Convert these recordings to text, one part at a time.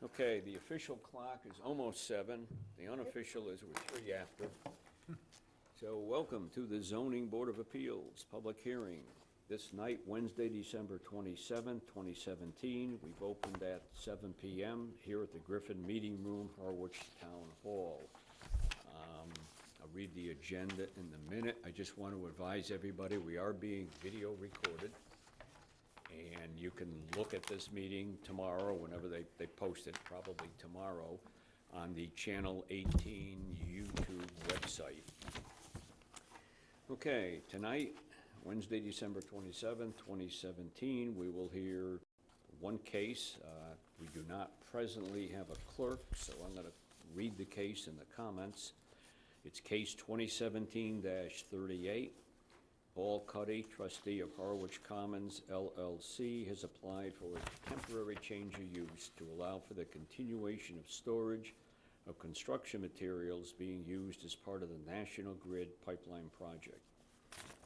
Okay, the official clock is almost 7. The unofficial is we're 3 after. So welcome to the Zoning Board of Appeals public hearing. This night, Wednesday, December 27th, 2017. We've opened at 7 p.m. here at the Griffin Meeting Room, Harwich Town Hall. I'll read the agenda in a minute. I just want to advise everybody we are being video recorded. And you can look at this meeting tomorrow, whenever they post it, probably tomorrow, on the Channel 18 YouTube website. Okay, tonight, Wednesday, December 27th, 2017, we will hear one case. We do not presently have a clerk, so I'm going to read the case in the comments. It's case 2017-38. Paul Cuddy, trustee of Harwich Commons, LLC, has applied for a temporary change of use to allow for the continuation of storage of construction materials being used as part of the National Grid pipeline project.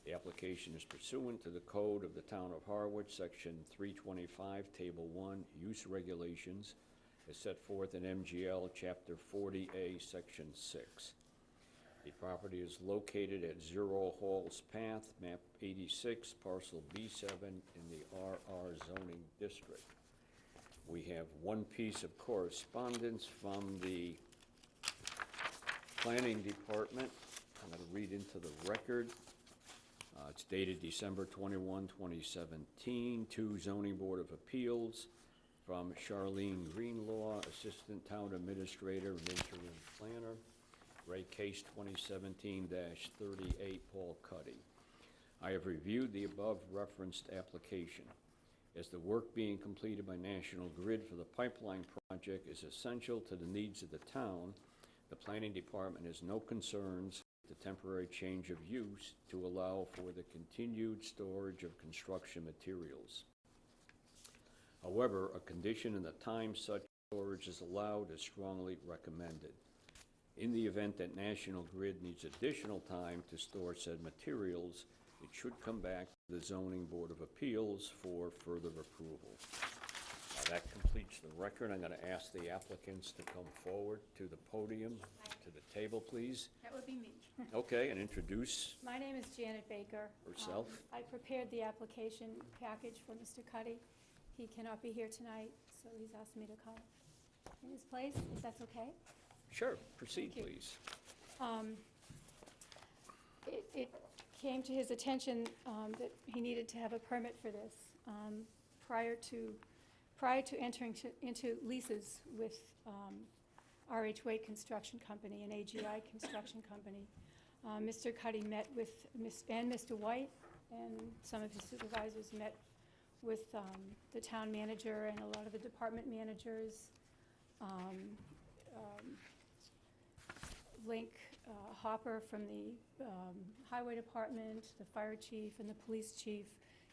The application is pursuant to the Code of the Town of Harwich, Section 325, Table 1, Use Regulations, as set forth in MGL Chapter 40A, Section 6. The property is located at 0 Halls Path, map 86, parcel B7 in the RR zoning district. We have one piece of correspondence from the planning department. I'm going to read into the record. It's dated December 21, 2017, to Zoning Board of Appeals from Charlene Greenlaw, Assistant Town Administrator and Interim Planner. Rate case 2017-38, Paul Cuddy. I have reviewed the above referenced application. As the work being completed by National Grid for the pipeline project is essential to the needs of the town, the planning department has no concerns with the temporary change of use to allow for the continued storage of construction materials. However, a condition in the time such storage is allowed is strongly recommended. In the event that National Grid needs additional time to store said materials, it should come back to the Zoning Board of Appeals for further approval. That completes the record. I'm going to ask the applicants to come forward to the podium, to the table, please. That would be me. Okay, and introduce My name is Janet Baker. Herself. I prepared the application package for Mr. Cuddy. He cannot be here tonight, so he's asked me to come in his place, if that's okay. Sure, proceed, Thank you. please. It came to his attention that he needed to have a permit for this prior to entering into leases with RH Waite Construction Company and AGI Construction Company. Mr. Cuddy met with Mr. White, and some of his supervisors met with the town manager and a lot of the department managers. Link Hopper from the highway department, the fire chief, and the police chief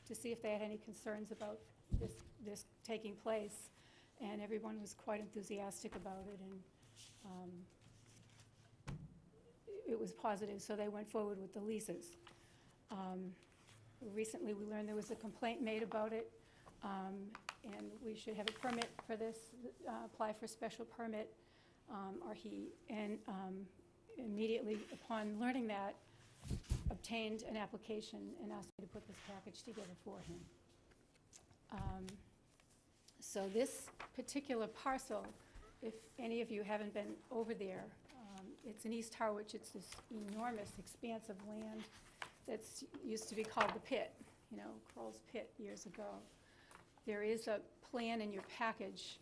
to see if they had any concerns about this taking place, and everyone was quite enthusiastic about it, and it was positive, so they went forward with the leases. Recently we learned there was a complaint made about it, and we should have a permit for this, apply for a special permit, immediately upon learning that, obtained an application and asked me to put this package together for him. So this particular parcel, if any of you haven't been over there, it's in East Harwich. It's this enormous expanse of land that's used to be called the Pit, Kroll's Pit years ago. There is a plan in your package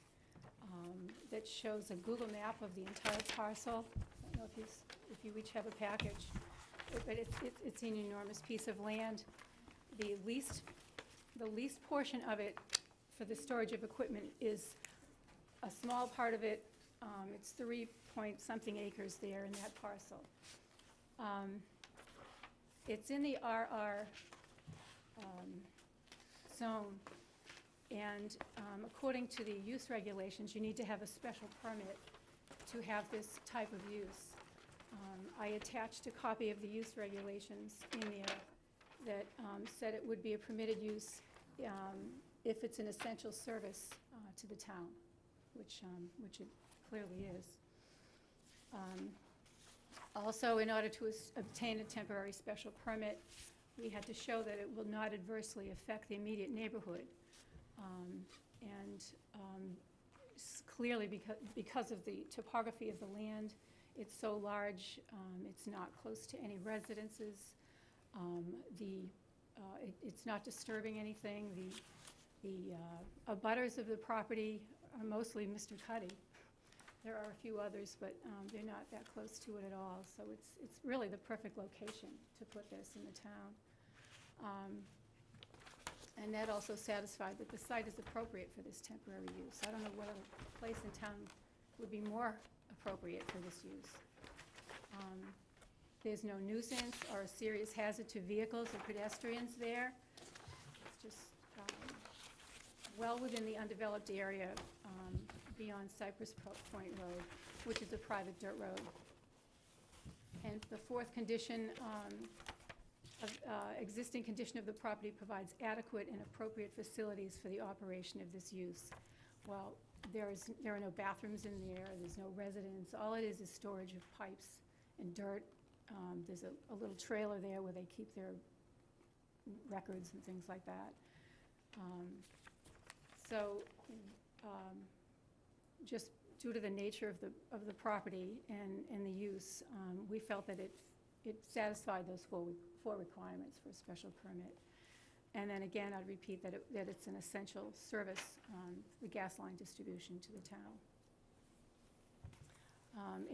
that shows a Google map of the entire parcel. I don't know if you each have a package, but it's an enormous piece of land. The least portion of it for the storage of equipment is a small part of it. It's 3-point-something acres there in that parcel. It's in the RR zone, and according to the use regulations, you need to have a special permit to have this type of use. I attached a copy of the use regulations in there that said it would be a permitted use if it's an essential service to the town. which it clearly is. Also, in order to obtain a temporary special permit, we had to show that it will not adversely affect the immediate neighborhood. Clearly, because of the topography of the land, it's so large, it's not close to any residences. It's not disturbing anything. The abutters of the property are mostly Mr. Cuddy. There are a few others, but they're not that close to it at all. So it's really the perfect location to put this in the town. And that also satisfied that the site is appropriate for this temporary use. I don't know what other place in town would be more appropriate for this use. There's no nuisance or a serious hazard to vehicles or pedestrians there. It's just well within the undeveloped area beyond Cypress Point Road, which is a private dirt road. And the fourth condition, existing condition of the property provides adequate and appropriate facilities for the operation of this use. Well, there are no bathrooms in there, there's no residence. All it is storage of pipes and dirt. There's a little trailer there where they keep their records and things like that. Just due to the nature of the property and the use, we felt that it satisfied those four requirements for a special permit. And then again, I'd repeat that it's an essential service, the gas line distribution to the town.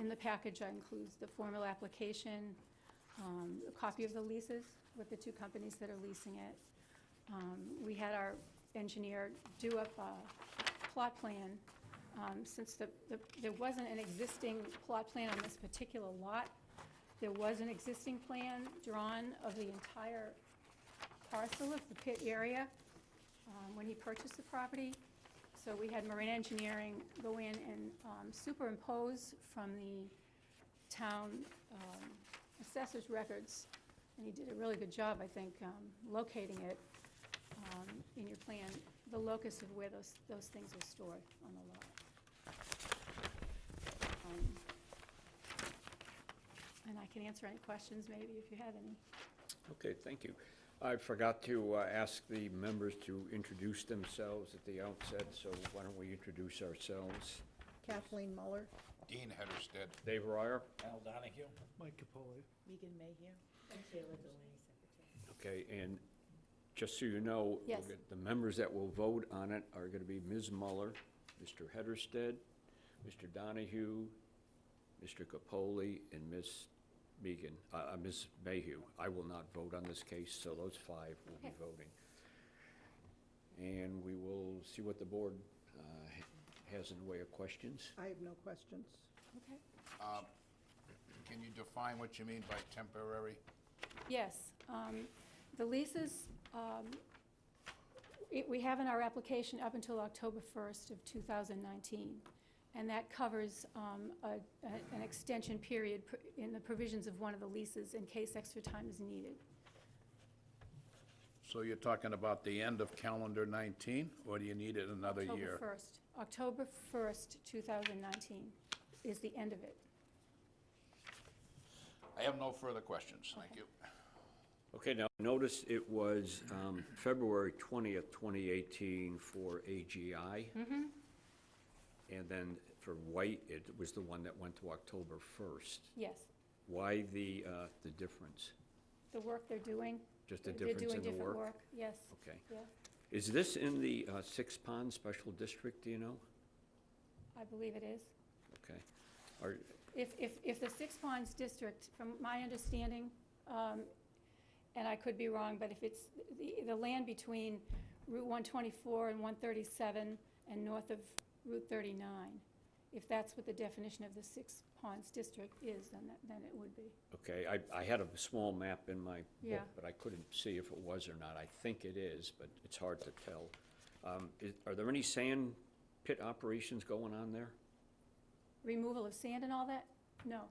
In the package, I include the formal application, a copy of the leases with the two companies that are leasing it. We had our engineer do up a plot plan. Since there wasn't an existing plot plan on this particular lot, there was an existing plan drawn of the entire parcel of the pit area when he purchased the property. So we had Marine Engineering go in and superimpose from the town assessor's records, and he did a really good job, I think, locating it in your plan, the locus of where those things are stored on the lot. And I can answer any questions, maybe, if you have any. Okay, thank you. I forgot to ask the members to introduce themselves at the outset, so why don't we introduce ourselves? Kathleen Muller. Dean Hedersted. Dave Ryer. Al Donahue. Mike Capoli. Megan Mayhew. Okay, and just so you know, Yes. the members that will vote on it are going to be Ms. Muller, Mr. Hedersted, Mr. Donahue, Mr. Capoli, and Ms. Mayhew. I will not vote on this case, so those five will be Okay. voting. And we will see what the board has in the way of questions. I have no questions. Okay. Can you define what you mean by temporary? Yes. The leases, we have in our application up until October 1st of 2019, and that covers an extension period in the provisions of one of the leases in case extra time is needed. So you're talking about the end of calendar 19, or do you need it another year? October 1st, 2019 is the end of it. I have no further questions, thank Okay. you. Okay, now, notice it was February 20th, 2018 for AGI. Mm-hmm. And then for White, it was the one that went to October 1st. Yes. Why the difference? The work they're doing. Just a They're difference in doing the different work? work, yes. Okay. Yeah, Is this in the Six Pond Special District, do you know? I believe it is. Okay. Are, If the Six Ponds District, from my understanding, and I could be wrong, but if it's the land between Route 124 and 137 and north of Route 39, if that's what the definition of the Six Ponds District is, then it would be. okay, I had a small map in my Yeah. book, but I couldn't see if it was or not. I think it is, but it's hard to tell. Are there any sand pit operations going on there? Removal of sand and all that? No.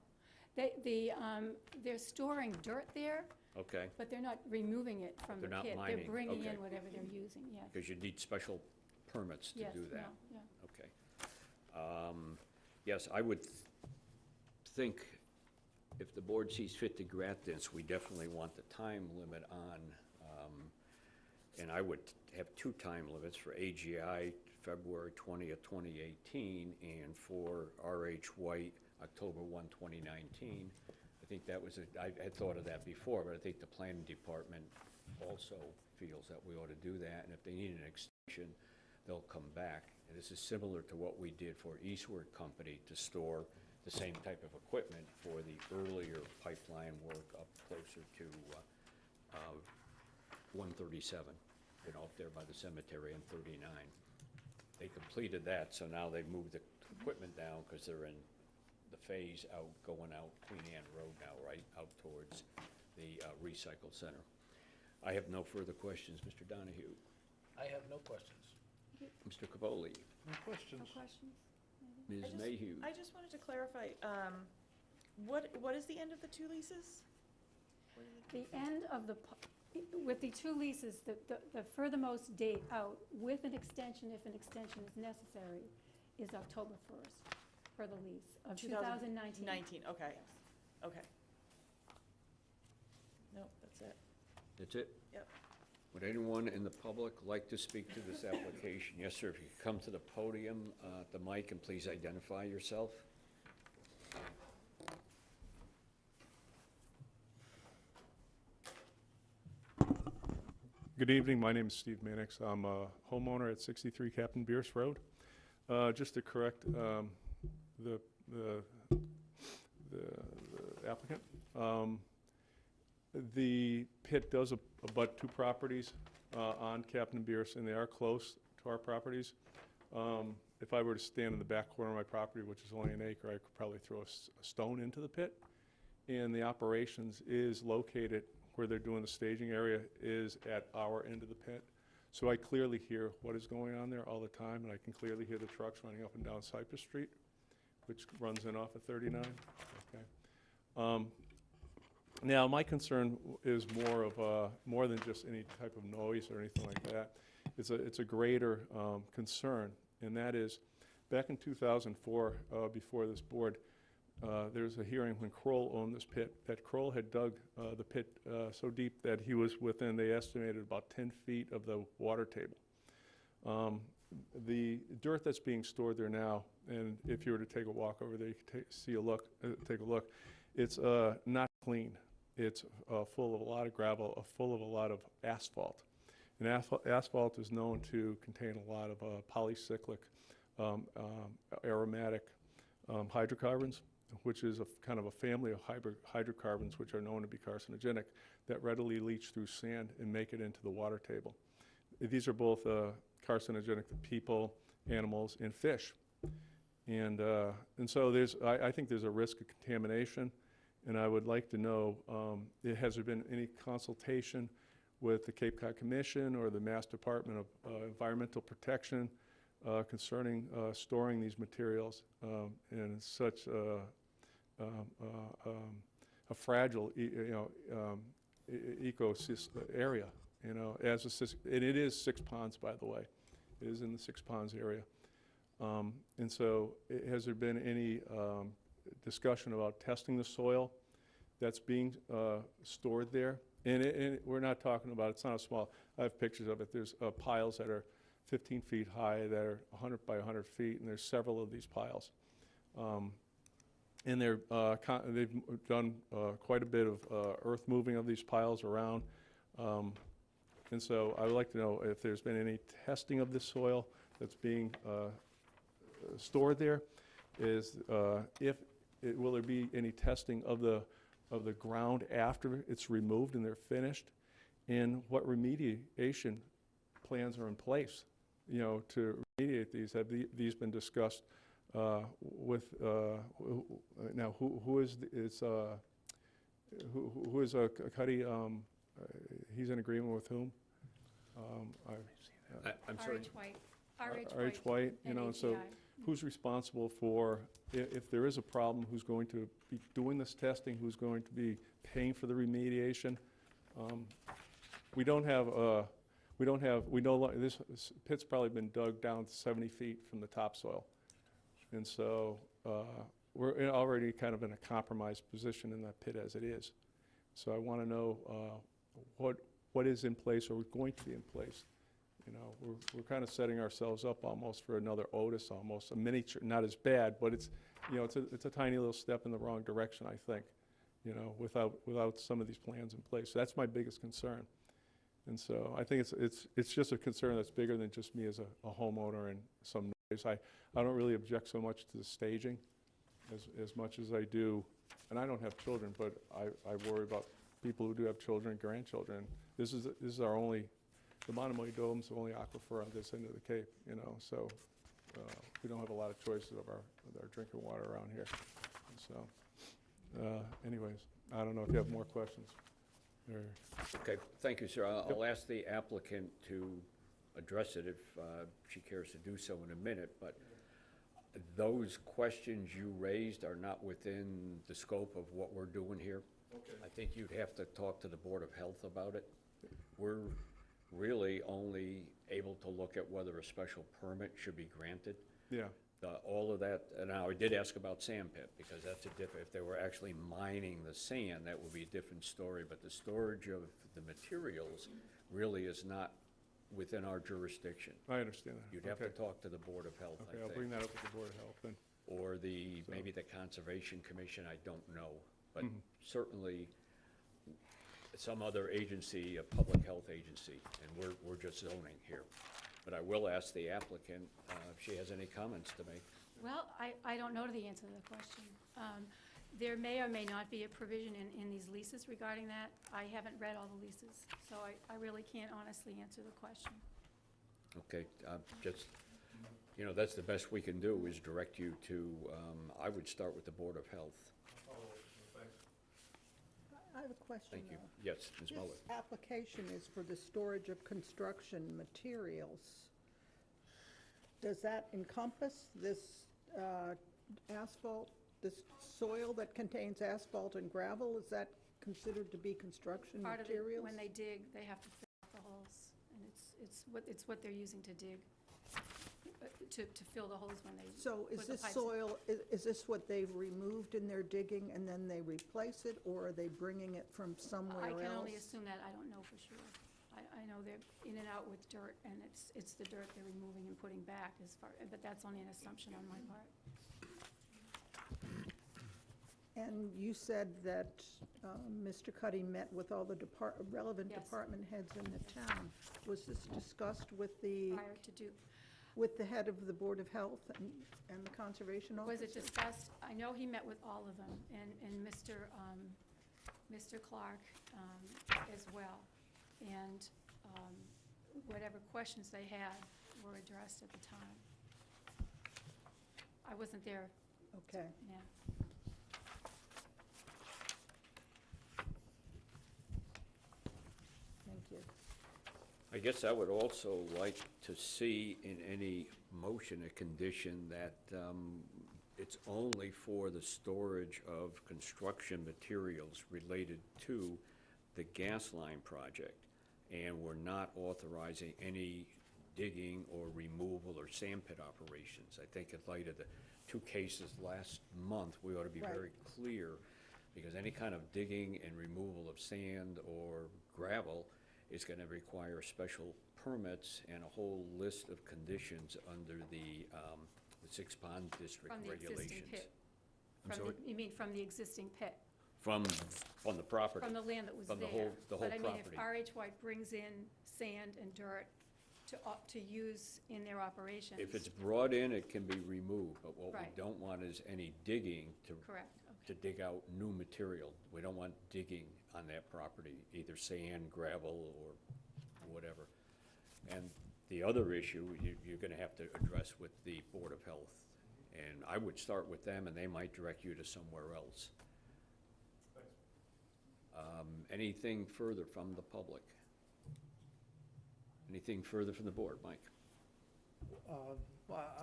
They're storing dirt there, Okay, but they're not removing it from the They're not pit. mining, They're bringing okay. in whatever they're using, yes. because you need special permits to Yes, do no, that. yeah. Okay. Yes, I would think if the board sees fit to grant this, we definitely want the time limit on, and I would have two time limits for AGI, February 20th, 2018, and for RH White, October 1, 2019. I think that was, I had thought of that before, but I think the planning department also feels that we ought to do that, and if they need an extension, they'll come back. And this is similar to what we did for Eastward Company to store the same type of equipment for the earlier pipeline work up closer to 137, you know, up there by the cemetery in 39. They completed that, so now they've moved the equipment down because they're in the phase out, going out Queen Anne Road now, right, out towards the recycle center. I have no further questions. Mr. Donahue? I have no questions. Mr. Cavoli? No No questions. questions? Ms. Mayhew? I just wanted to clarify, what is the end of the two leases? The end of with the two leases, the furthermost date out with an extension, if an extension is necessary, is October 1st for the lease of 2019. 19, okay, Yes. okay. Nope, that's it. That's it? Yep. Would anyone in the public like to speak to this application? Yes, sir, if you could come to the podium, the mic, and please identify yourself. Good evening, my name is Steve Mannix. I'm a homeowner at 63 Captain Bierce Road. Just to correct the applicant, the pit does abut two properties on Captain Bierce, and they are close to our properties. If I were to stand in the back corner of my property, which is only an acre, I could probably throw a stone into the pit. And the operations is located where they're doing the staging area is at our end of the pit. So I clearly hear what is going on there all the time, and I can clearly hear the trucks running up and down Cypress Street, which runs in off of 39. Okay. Now, my concern is more than just any type of noise or anything like that. It's a greater concern, and that is, back in 2004, before this board, there was a hearing when Kroll owned this pit, that Kroll had dug the pit so deep that he was within, they estimated, about 10 feet of the water table. The dirt that's being stored there now, and if you were to take a walk over there, you could take a look, it's not clean. It's full of a lot of gravel, full of a lot of asphalt. And asphalt is known to contain a lot of polycyclic aromatic hydrocarbons, which is kind of a family of hydrocarbons which are known to be carcinogenic, that readily leach through sand and make it into the water table. These are both carcinogenic to people, animals, and fish. And so I think there's a risk of contamination, and I would like to know, has there been any consultation with the Cape Cod Commission or the Mass Department of Environmental Protection concerning storing these materials in such a fragile, ecosystem area, and it is 6 ponds, by the way. It is in the 6 ponds area. And so has there been any discussion about testing the soil that's being stored there? And we're not talking about, it's not a small, I have pictures of it. There's piles that are 15 feet high that are 100 by 100 feet, and there's several of these piles. And they've done quite a bit of earth moving of these piles around. And so I would like to know if there's been any testing of the soil that's being stored there. Will there be any testing of the ground after it's removed and they're finished? And what remediation plans are in place, to remediate these? Have these been discussed with, now who is Cuddy, he's in agreement with whom? I'm sorry. RH White. RH White, and so AGI. who's responsible for, if there is a problem, who's going to be doing this testing, who's going to be paying for the remediation? We know this pit's probably been dug down 70 feet from the topsoil. And so we're already kind of in a compromised position in that pit as it is. So I want to know what is in place or going to be in place. You know, we're kind of setting ourselves up almost for another Otis, almost a miniature, not as bad, but it's, you know, it's a tiny little step in the wrong direction, I think, you know, without some of these plans in place. So that's my biggest concern. And so I think it's just a concern that's bigger than just me as a homeowner and some noise. I don't really object so much to the staging as much as I do, and I don't have children, but I worry about people who do have children, grandchildren. This is our only, the Monomoy Dome's the only aquifer on this end of the Cape, you know, so we don't have a lot of choices of our drinking water around here. And so, anyways, I don't know if you have more questions. Okay, thank you, sir. I'll ask the applicant to address it if she cares to do so in a minute, but those questions you raised are not within the scope of what we're doing here. Okay. I think you'd have to talk to the Board of Health about it. We're really only able to look at whether a special permit should be granted. Yeah, All of that, and now I did ask about sand pit, because that's a if they were actually mining the sand, that would be a different story, but the storage of the materials really is not within our jurisdiction. I understand that. You'd have to Okay. talk to the Board of Health, Okay, I I'll bring think. that up with the Board of Health then. Or So- maybe the Conservation Commission, I don't know. But Mhm. certainly, some other agency, a public health agency, and we're just zoning here. But I will ask the applicant if she has any comments to make. Well, I don't know the answer to the question. There may or may not be a provision in these leases regarding that. I haven't read all the leases, so I really can't honestly answer the question. Okay, just, you know, that's the best we can do, is direct you to, I would start with the Board of Health. I have a question, Thank you. though. Yes, Ms. Muller. This application is for the storage of construction materials. Does that encompass this asphalt, this soil that contains asphalt and gravel? Is that considered to be construction Part of it, materials? when they dig, they have to fill out the holes, and it's what they're using to dig, to fill the holes when they So put is the this pipes in. soil, is this what they've removed in their digging and then they replace it, or are they bringing it from somewhere I else? can only assume that, I don't know for sure. I know they're in and out with dirt, and it's the dirt they're removing and putting back as far, but that's only an assumption on my part. And you said that Mr. Cuddy met with all the relevant Yes. department heads in the town. Was this discussed with the Prior to do, head of the Board of Health and the Conservation Officer? was it discussed? I know he met with all of them, and Mr. Clark as well. And whatever questions they had were addressed at the time. I wasn't there, Okay. yeah. Thank you. I guess I would also like to see in any motion a condition that it's only for the storage of construction materials related to the gas line project, and we're not authorizing any digging or removal or sand pit operations. I think in light of the two cases last month, we ought to be Right. very clear, because any kind of digging and removal of sand or gravel is going to require special permits and a whole list of conditions under the Six Pond District From the regulations. existing pit. I'm sorry? You mean from the existing pit? From the property. From the land that was From there? the whole But I mean, if property. RH White brings in sand and dirt to use in their operations. If it's brought in, it can be removed, but what we Right. don't want is any digging Correct, to dig out new material. We don't want digging on that property, either sand, gravel, or whatever. And the other issue, you're gonna have to address with the Board of Health. And I would start with them, and they might direct you to somewhere else. Anything further from the public? Anything further from the board? Mike? Well,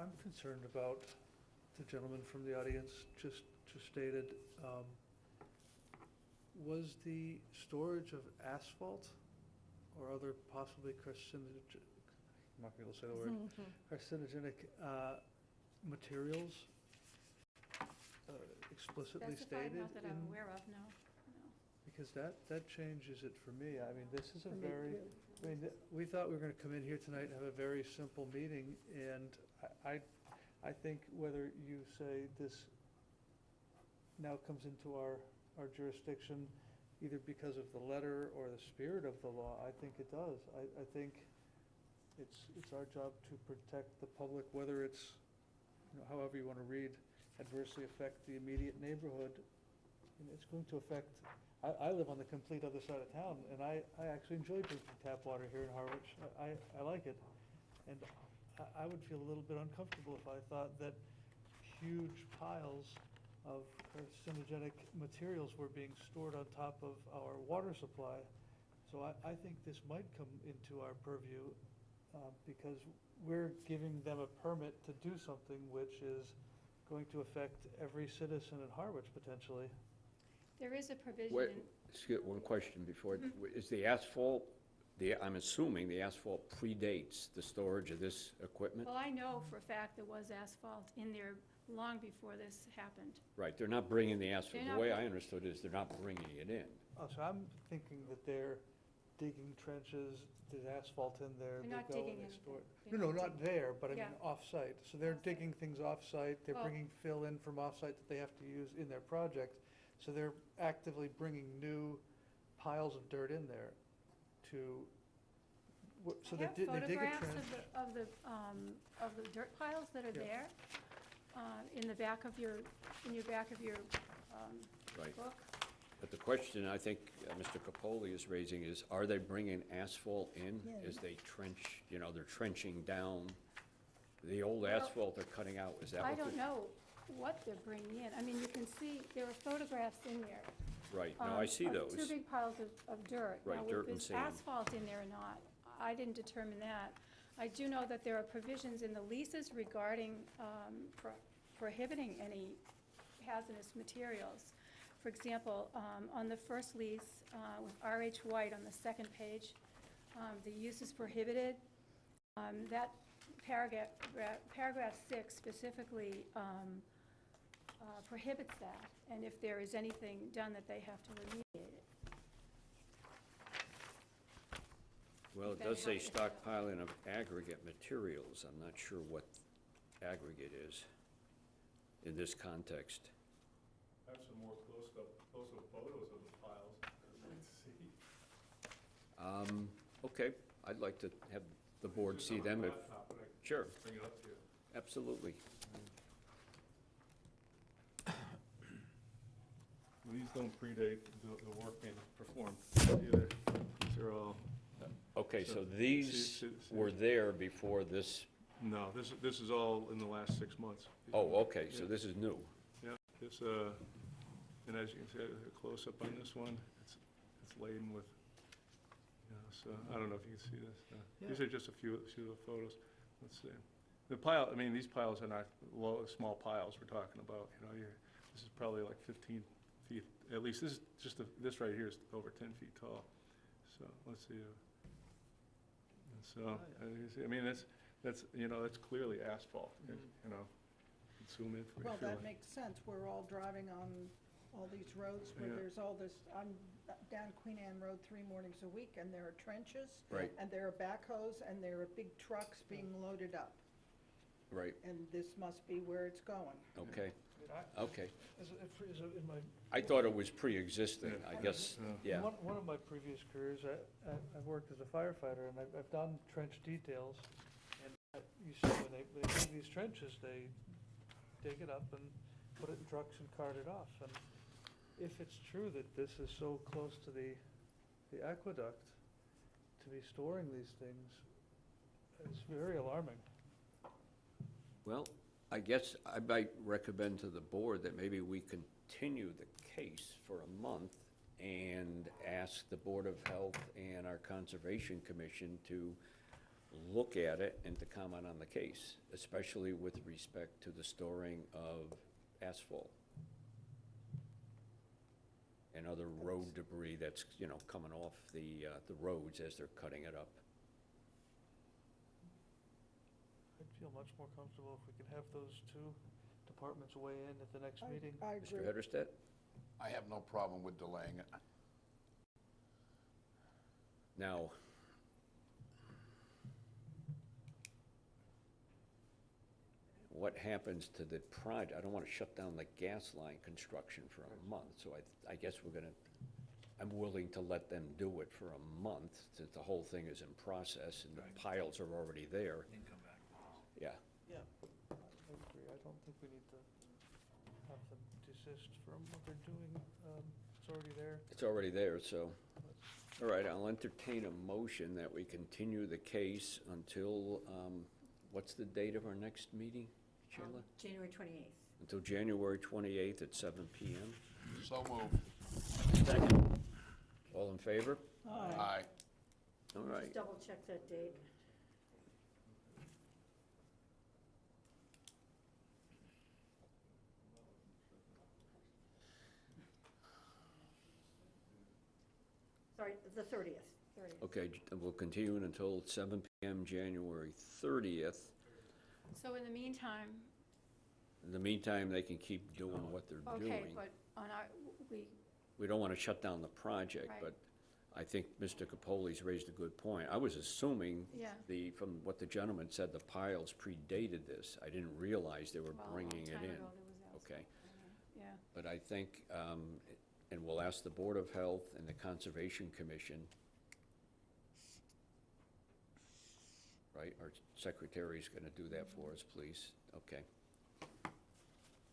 I'm concerned about the gentleman from the audience just stated. Was the storage of asphalt or other possibly carcinogenic, I'm not going to say the word, carcinogenic materials explicitly Specified, stated not that I'm in, aware of, no. because that changes it for me. I mean, this is a For me very, too. I mean, we thought we were gonna come in here tonight and have a very simple meeting, and I think whether you say this now comes into our jurisdiction, either because of the letter or the spirit of the law, I think it does. I think it's our job to protect the public, whether it's, you know, however you wanna read, adversely affect the immediate neighborhood. And it's going to affect, I live on the complete other side of town, and I actually enjoy drinking tap water here in Harwich. I like it. And I would feel a little bit uncomfortable if I thought that huge piles of carcinogenic materials were being stored on top of our water supply. So I think this might come into our purview, because we're giving them a permit to do something which is going to affect every citizen in Harwich potentially. There is a provision Wait, in, excuse, one question before, Mm-hmm. is the asphalt, I'm assuming the asphalt predates the storage of this equipment? well, I know for a fact there was asphalt in there long before this happened. Right, they're not bringing the asphalt, They're the not way br- I understood it is they're not bringing it in. Oh, so I'm thinking that they're digging trenches, there's asphalt in there, They're they not go digging and they anything. store it. They're No, not not there, but I mean Yeah. off-site. So they're Off-site. digging things off-site, they're Well- bringing fill in from off-site that they have to use in their project. So they're actively bringing new piles of dirt in there to, so I they have dig a photographs trench. of the dirt piles that are Yeah. there, in the back of your, Right. book. But the question I think Mr. Capoli is raising is, are they bringing asphalt in Yeah. as they trench, you know, they're trenching down the old Well, asphalt they're cutting out, is that what I they're? don't know what they're bringing in. I mean, you can see, there are photographs in there. Right, no, I see of those. Two big piles of dirt. Right, Now, dirt and if sand. there's asphalt in there or not, I didn't determine that. I do know that there are provisions in the leases regarding prohibiting any hazardous materials. For example, on the first lease with R.H. White on the second page, the use is prohibited. That paragraph 6 specifically prohibits that, and if there is anything done that they have to remediate it. Well, it Then does say have to- stockpiling of aggregate materials. I'm not sure what aggregate is in this context. I have some more close-up photos of the piles I'd like to see. Okay, I'd like to have the board Just see on a them if, laptop, and I can sure, bring it up to you. absolutely. These don't predate the work being performed either. These are all, Okay, so So, these see- were there before this, no, this is all in the last 6 months. oh, okay, so Yeah. this is new. Yeah, this, and as you can see, a close-up on this one, it's laden with, you know, so, I don't know if you can see this. These Yeah. are just a few of the photos. Let's see. The pile, I mean, these piles are not small piles we're talking about, you know, this is probably like 15 feet, at least this is just, this right here is over 10 feet tall. So, let's see. And so, you see, I mean, that's, you know, that's clearly asphalt, you know, zoom in. Well, that makes sense. We're all driving on all these roads where Yeah. there's all this, I'm down Queen Anne Road 3 mornings a week, and there are trenches. Right. And there are backhoes, and there are big trucks being loaded up. Right, And this must be where it's going. okay, okay. In my I thought it was pre-existing, I guess, yeah. One of my previous careers, I've worked as a firefighter, and I've done trench details. And you see, when they dig these trenches, they dig it up and put it in trucks and cart it off. And if it's true that this is so close to the aqueduct, to be storing these things, it's very alarming. Well, I guess I might recommend to the board that maybe we continue the case for a month and ask the Board of Health and our Conservation Commission to look at it and to comment on the case, especially with respect to the storing of asphalt and other road debris that's, you know, coming off the roads as they're cutting it up. I'd feel much more comfortable if we could have those two departments weigh in at the next I- meeting. I Mr. agree. Hedersted? I have no problem with delaying it. Now, what happens to the project? I don't want to shut down the gas line construction for a month, so I guess I'm willing to let them do it for a month, since the whole thing is in process and the piles are already there. And come back. Yeah, Yeah. I agree, I don't think we need to have them desist from what they're doing. It's already there. it's already there, so. All right, I'll entertain a motion that we continue the case until, what's the date of our next meeting, Sheila? January 28th. Until January 28th at 7 PM. So moved. Second. All in favor? Aye. All right. Just double check that date. Sorry, the 30th. Okay, we'll continue it until 7 PM, January 30th. So in the meantime, In the meantime, they can keep doing what they're okay, doing. but on our, We don't want to shut down the project, Right. but I think Mr. Capoli's raised a good point. I was assuming yeah, from what the gentleman said, the piles predated this. I didn't realize they were well, a long bringing it time in. ago there was Okay, yeah. but I think, and we'll ask the Board of Health and the Conservation Commission, right? Our secretary's gonna do that for us, please. Okay.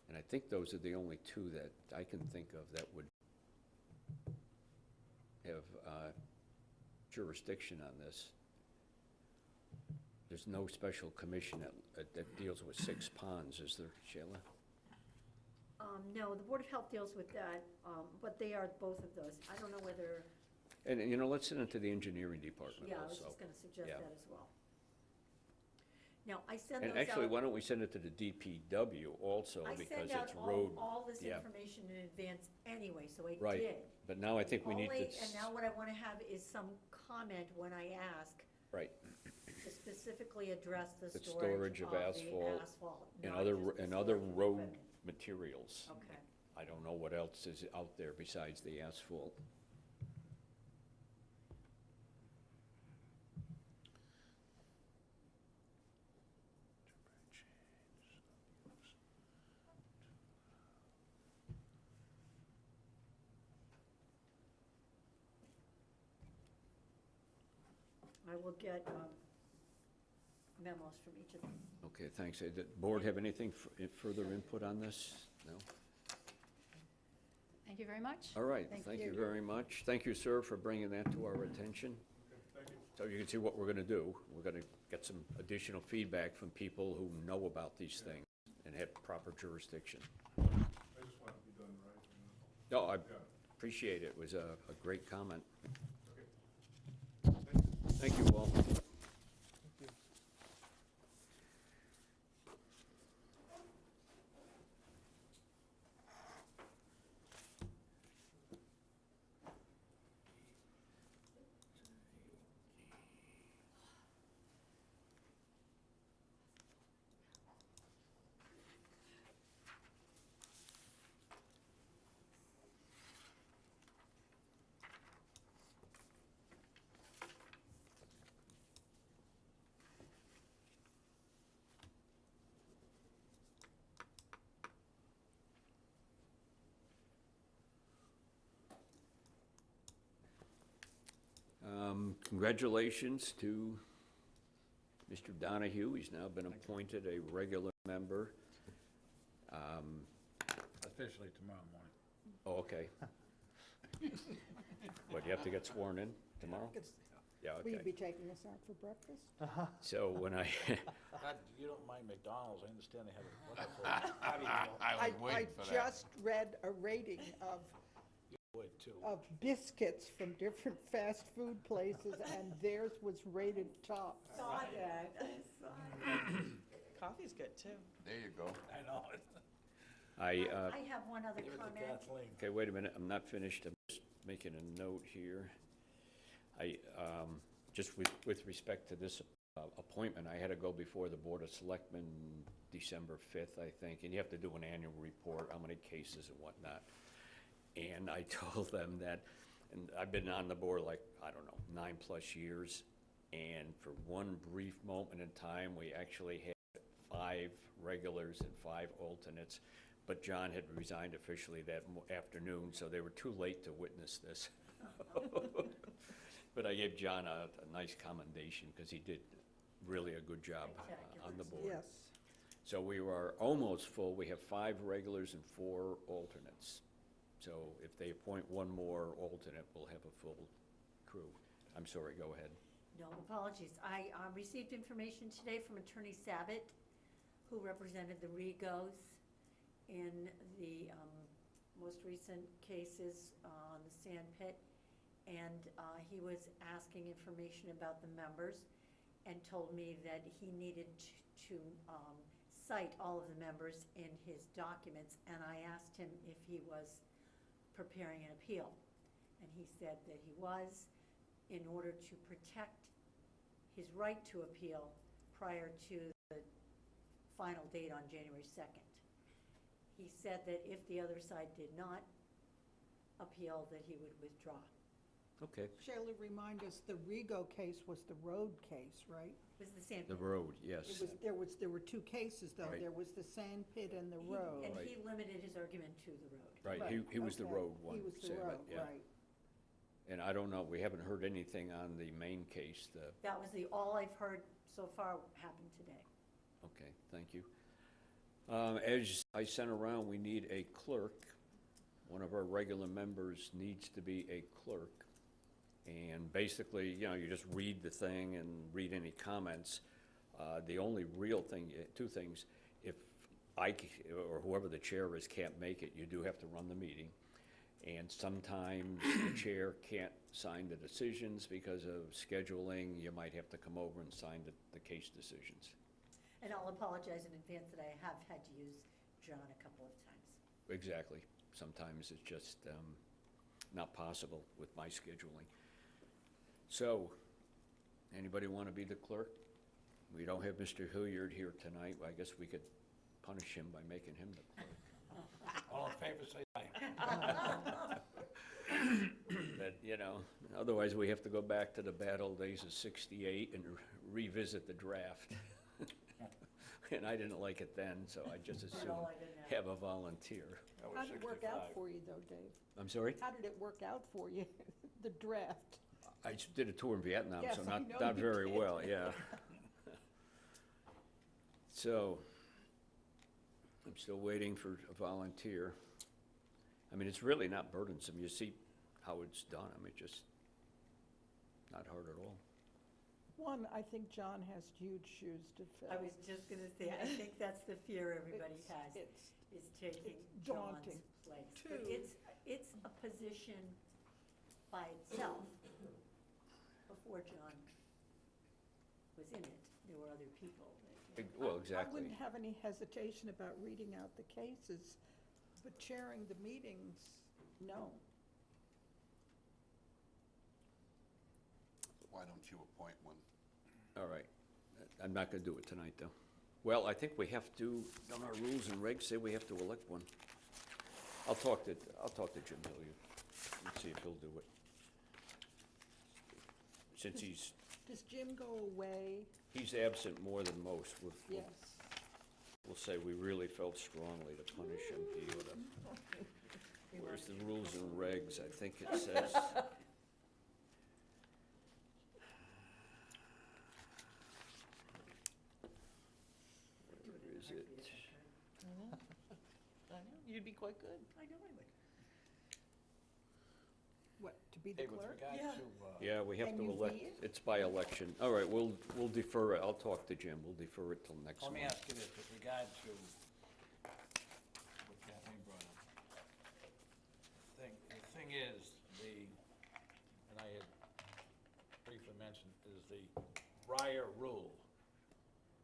And I think those are the only two that I can think of that would have jurisdiction on this. There's no special commission that deals with 6 ponds, is there, Sheila? No, the Board of Health deals with that, but they are both of those. I don't know whether, And, let's send it to the engineering department yeah, I was also. just gonna suggest Yeah. that as well. Now, I send those And out. actually, why don't we send it to the DPW also, I because send out it's road. all this yeah. information in advance anyway, so I Right. did. But now I think we need to. And now what I wanna have is some comment when I ask Right, to specifically address the The storage of the asphalt asphalt, and not other, just the and other storage of road equipment. materials. Okay. I don't know what else is out there besides the asphalt. I will get memos from each of them. Okay, thanks. Did the board have anything further input on this? No? Thank you very much. All right, Thank thank you you. very much. Thank you, sir, for bringing that to our attention. So you can see what we're gonna do. We're gonna get some additional feedback from people who know about these things and have proper jurisdiction. I just want it to be done right. No, I appreciate it. It was a great comment. Thank you all. Thank you. Congratulations to Mr. Donahue. He's now been appointed a regular member. Officially tomorrow morning. Oh, okay. What, you have to get sworn in tomorrow? Yeah, Will you okay. be taking us out for breakfast? So when I, God, you don't mind McDonald's, I understand they have a wonderful patty meal. I was waiting for that. I just read a rating Would too. of biscuits from different fast food places, and theirs was rated top. Saw that, I saw that. Coffee's good too. There you go. I know. I, I have one other Give it to comment. Kathleen. okay, wait a minute, I'm not finished. I'm just making a note here. I, just with respect to this appointment. I had to go before the Board of Selectmen December 5th, I think, and you have to do an annual report, how many cases and whatnot. And I told them that, and I've been on the board like, I don't know, 9+ years, and for one brief moment in time, we actually had 5 regulars and 5 alternates, but John had resigned officially that afternoon, so they were too late to witness this. But I gave John a nice commendation, because he did really a good job on the board. Yes. So we are almost full. We have 5 regulars and 4 alternates. So if they appoint one more alternate, we'll have a full crew. I'm sorry, go ahead. No apologies. I received information today from Attorney Savitt, who represented the Regos in the most recent cases on the sand pit. And he was asking information about the members and told me that he needed to cite all of the members in his documents. And I asked him if he was preparing an appeal. And he said that he was, in order to protect his right to appeal prior to the final date on January 2nd. He said that if the other side did not appeal, that he would withdraw. Okay. Shayla, remind us, the Rego case was the road case, right? It was the sand The pit. road, yes. There were 2 cases, though. Right. There was the sand pit and the road. And Right. he limited his argument to the road. Right, he was the okay. road one. He was the Sabat, road, yeah. right. And I don't know, we haven't heard anything on the main case, That was all I've heard so far happened today. okay, thank you. As I sent around, we need a clerk. One of our regular members needs to be a clerk. And basically, you know, you just read the thing and read any comments. The only real thing, 2 things, if or whoever the chair is can't make it, you do have to run the meeting. And sometimes the chair can't sign the decisions because of scheduling. You might have to come over and sign the case decisions. And I'll apologize in advance that I have had to use John a couple of times. Exactly. Sometimes it's just not possible with my scheduling. So, anybody want to be the clerk? We don't have Mr. Hilliard here tonight. I guess we could punish him by making him the clerk. All in favor, say aye. But, you know, otherwise we have to go back to the bad old days of '68 and revisit the draft. And I didn't like it then, so I just assumed all I didn't have. have a volunteer. That was How did it work out 65. for you, though, Dave? I'm sorry? How did it work out for you, the draft? I just did a tour in Vietnam, Yes, so I not know you very did. well, yeah. So, I'm still waiting for a volunteer. I mean, it's really not burdensome. You see how it's done. I mean, just not hard at all. One, I think John has huge shoes to fill. I was just gonna say, I think that's the fear everybody It's- has, It's, is taking it's John's daunting. place. But Two. it's a position by itself. Before John was in it, there were other people that. Well, I exactly. wouldn't have any hesitation about reading out the cases, but chairing the meetings, no. Why don't you appoint one? All right. I'm not gonna do it tonight, though. Well, I think we have to, on our rules and regs, say we have to elect one. I'll talk to Jim Hilliard and see if he'll do it. Since Does Jim go away? he's absent more than most, Yes. we'll say we really felt strongly to punish him. He oughta- Where's the rules and regs? I think it says. Where is it? I know, you'd be quite good. I know I would. What, to be the Hey, with clerk? regard Yeah. to, Yeah, we have Can to you elect, read? it's by election. All right, we'll defer it. I'll talk to Jim. We'll defer it till next let month. me ask you this, with regard to what Kathleen brought up. The thing is, and I had briefly mentioned, is the Breyer rule,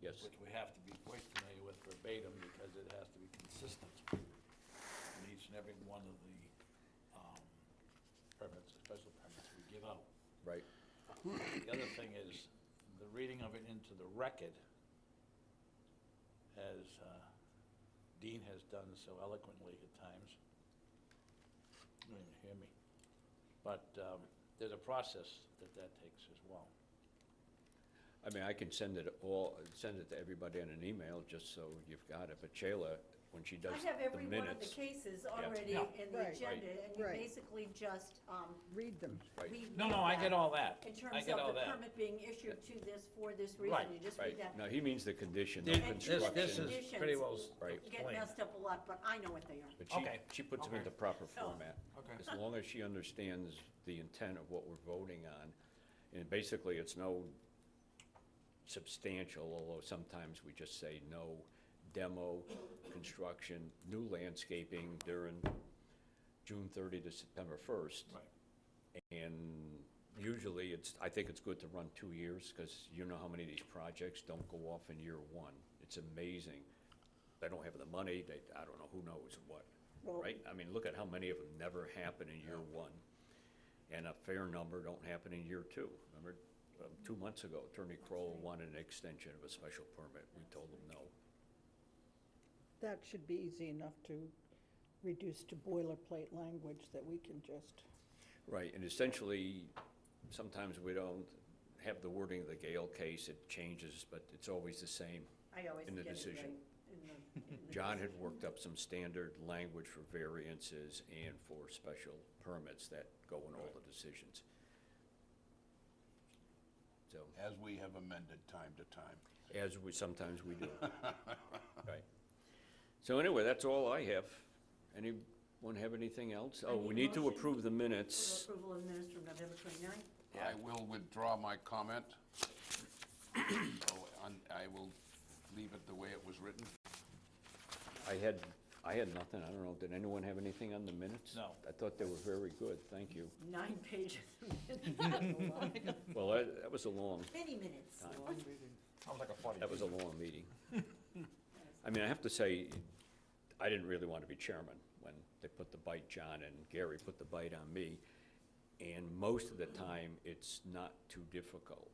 Yes, which we have to be quite familiar with verbatim, because it has to be consistent in each and every one of the permits, special permits we give out. right. The other thing is, the reading of it into the record, as Dean has done so eloquently at times. You don't even hear me. But there's a process that takes as well. I mean, I can send it to everybody in an email, just so you've got it, but Shayla, when she does I have the every one of the minutes. cases already Yeah. in the Right. agenda, and you Right. basically just, Read them. Right. read No, I that. get all that. In I terms get all of the that. permit being issued to this, for this Right, reason, you just Right, read that. no, he means the condition, no This- And construction. this is conditions pretty well Right. Get explained. messed up a lot, but I know what they are. But Okay. she puts them Okay. into proper So- format. Okay. As long as she understands the intent of what we're voting on. And basically, it's no substantial, although sometimes we just say no demo, construction, new landscaping during June 30 to September 1st. Right. And usually, I think it's good to run 2 years, because you know how many of these projects don't go off in year one. It's amazing. They don't have the money, I don't know, who knows what, Well, right? I mean, look at how many of them never happen in year one, and a fair number don't happen in year two. Remember, 2 months ago, Attorney Kroll wanted an extension of a special permit. We told him no. that should be easy enough to reduce to boilerplate language that we can just, Right, and essentially, sometimes we don't have the wording of the Gale case, it changes, but it's always the same. I always In the get it decision. right in the John had decision. worked up some standard language for variances and for special permits that go in all the decisions. So, As we have amended time to time. sometimes we do. Right. So anyway, that's all I have. Anyone have anything else? I Oh, need we a need to motion approve the For minutes. approval of minutes from November 29th. I will withdraw my comment. I will leave it the way it was written. I had nothing, I don't know, did anyone have anything on the minutes? No. I thought they were very good, thank you. 9 pages. Well, that was a long, Many minutes. Time. Long meeting. Sounds like a 40. that was a long meeting. I mean, I have to say, I didn't really want to be chairman when they put the bite, John and Gary put the bite on me. And most of the time, it's not too difficult.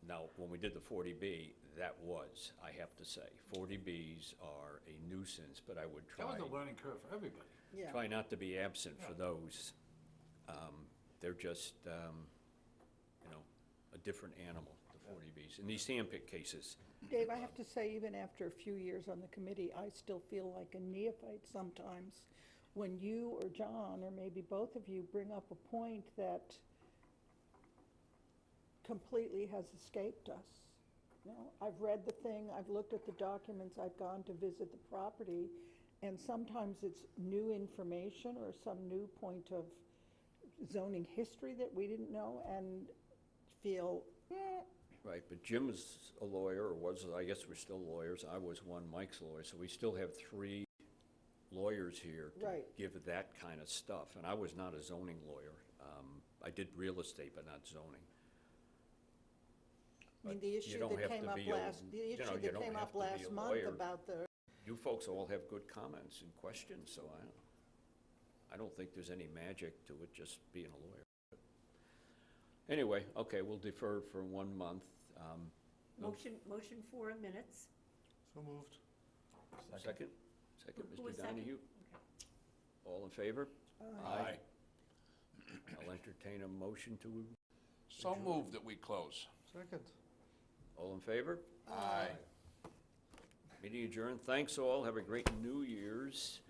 Now, when we did the 40B, that was, I have to say, 40Bs are a nuisance, but I would That was a learning curve for everybody. yeah. try not to be absent for Yeah. those. They're just, a different animal, the 40Bs. In these sandpit cases, Dave, I have to say, even after a few years on the committee, I still feel like a neophyte sometimes when you or John, or maybe both of you, bring up a point that completely has escaped us. You know, I've read the thing, I've looked at the documents, I've gone to visit the property, and sometimes it's new information or some new point of zoning history that we didn't know, and feel, right, but Jim is a lawyer, or was, I guess we're still lawyers. I was one, Mike's a lawyer, so we still have 3 lawyers here to Right. give that kind of stuff. And I was not a zoning lawyer. I did real estate, but not zoning. I mean, But the you issue don't that have came to up be a- last, the you know, issue you that don't came have up to be a last month lawyer. about the, You folks all have good comments and questions, so I don't think there's any magic to it, just being a lawyer. Anyway, okay, we'll defer for 1 month. Motion for minutes. So moved. Second? Second, Who was Mr. second? Donahue? All in favor? Aye. I'll entertain a motion to, So moved that we close. Second. all in favor? Aye. Meeting adjourned. Thanks all. Have a great New Year's.